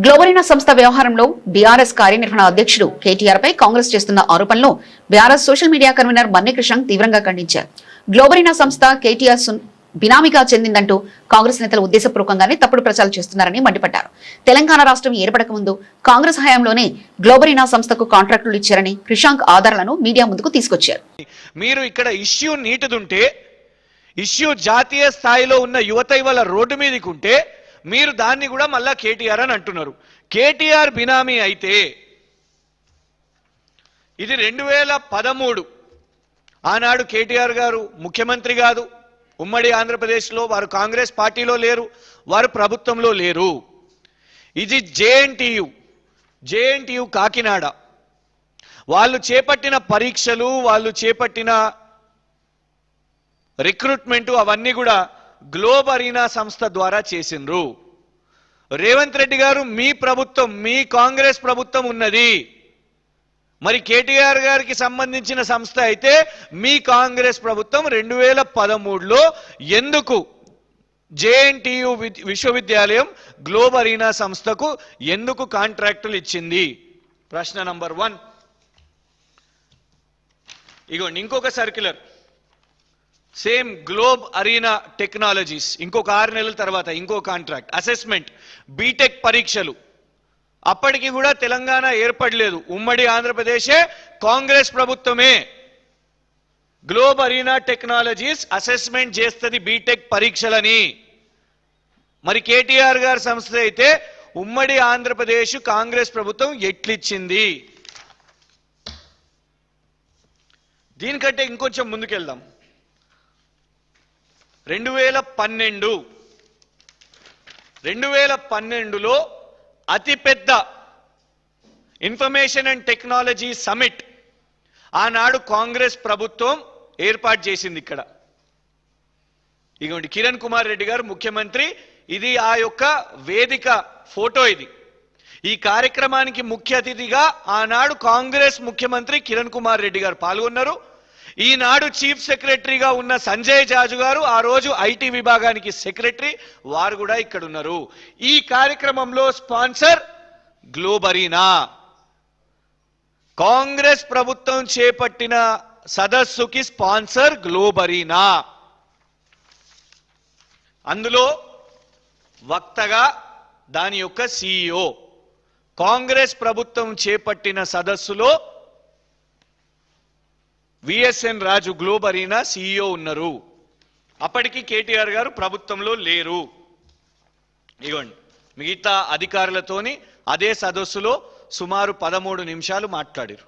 గ్లోబరీనా సంస్థ వ్యవహారంలో బీఆర్ఎస్ కార్యనిర్వహణ అధ్యక్షుడు కేటీఆర్ పై కాంగ్రెస్ చేస్తున్న ఆరోపణలను బీఆర్ఎస్ సోషల్ మీడియా కన్వీనర్ మన్నే కృష్ణ తీవ్రంగా ఖండించారు. గ్లోబరీనా సంస్థ కేటీఆర్ బినామీగా చెందిందంటూ కాంగ్రెస్ నేతలు ఉద్దేశపూర్వకంగానే తప్పుడు ప్రచారం చేస్తున్నారని మండిపడ్డారు. తెలంగాణ రాష్ట్రం ఏర్పడక ముందు కాంగ్రెస్ హయాంలోనే గ్లోబరీనా సంస్థకు కాంట్రాక్టులు ఇచ్చారని కృషాంక్ ఆధారాలను మీడియా ముందుకు తీసుకొచ్చారు. మీరు ఇక్కడ ఇష్యూ నీటిదుంటే, ఇష్యూ జాతీయ స్థాయిలో ఉన్న యువత ఇవాళ రోడ్డు మీదకి ఉంటే మీరు దాన్ని కూడా మళ్ళా కేటీఆర్ అని అంటున్నారు. కేటీఆర్ బినామీ అయితే ఇది 2013 ఆనాడు కేటీఆర్ గారు ముఖ్యమంత్రి కాదు, ఉమ్మడి ఆంధ్రప్రదేశ్లో వారు కాంగ్రెస్ పార్టీలో లేరు, వారు ప్రభుత్వంలో లేరు. ఇది జేఎన్టీయు కాకినాడ వాళ్ళు చేపట్టిన పరీక్షలు, వాళ్ళు చేపట్టిన రిక్రూట్మెంట్ అవన్నీ కూడా గ్లోబరీనా సంస్థ ద్వారా చేసిండ్రు. రేవంత్ రెడ్డి గారు మీ ప్రభుత్వం, మీ కాంగ్రెస్ ప్రభుత్వం ఉన్నది, మరి కేటీఆర్ గారికి సంబంధించిన సంస్థ అయితే మీ కాంగ్రెస్ ప్రభుత్వం 2013లో ఎందుకు జేఎన్టీయు విశ్వవిద్యాలయం గ్లోబరీనా సంస్థకు ఎందుకు కాంట్రాక్టులు ఇచ్చింది? ప్రశ్న నంబర్ 1. ఇగోండి ఇంకొక circular, same globe arena technologies, ఇంకొక 6 నెలల తర్వాత ఇంకో కాంట్రాక్ట్ అసెస్మెంట్ బీటెక్ పరీక్షలు. అప్పటికి కూడా తెలంగాణ ఏర్పడలేదు, ఉమ్మడి ఆంధ్రప్రదేశే, కాంగ్రెస్ ప్రభుత్వమే గ్లోబ్ అరీనా టెక్నాలజీస్ అసెస్మెంట్ చేస్తుంది బీటెక్ పరీక్షలని. మరి కేటీఆర్ గారి సంస్థ అయితే ఉమ్మడి ఆంధ్రప్రదేశ్ కాంగ్రెస్ ప్రభుత్వం ఎట్లిచ్చింది? దీనికంటే ఇంకొంచెం ముందుకెళ్దాం. 2012లో అతిపెద్ద ఇన్ఫర్మేషన్ అండ్ టెక్నాలజీ సమిట్ ఆనాడు కాంగ్రెస్ ప్రభుత్వం ఏర్పాటు చేసింది. ఇక్కడ ఇదిగోండి కిరణ్ కుమార్ రెడ్డి గారు ముఖ్యమంత్రి, ఇది ఆ యొక్క వేదిక ఫోటో. ఇది ఈ కార్యక్రమానికి ముఖ్య అతిథిగా ఆనాడు కాంగ్రెస్ ముఖ్యమంత్రి కిరణ్ కుమార్ రెడ్డి గారు పాల్గొన్నారు. ఈనాడు చీఫ్ సెక్రటరీగా ఉన్న సంజయ్ జాజు గారు ఆ రోజు ఐటీ విభాగానికి సెక్రటరీ, వారు కూడా ఇక్కడ ఉన్నారు. ఈ కార్యక్రమంలో స్పాన్సర్ గ్లోబరీనా. కాంగ్రెస్ ప్రభుత్వం చేపట్టిన సదస్సుకి స్పాన్సర్ గ్లోబరీనా. అందులో వక్తగా దాని యొక్క CEO. కాంగ్రెస్ ప్రభుత్వం చేపట్టిన సదస్సులో విఎస్ఎన్ రాజు గ్లోబరీనా CEO ఉన్నారు. అప్పటికి కేటీఆర్ గారు ప్రభుత్వంలో లేరు. ఇవ్వండి మిగతా అధికారులతోని అదే సదస్సులో సుమారు 13 నిమిషాలు మాట్లాడారు.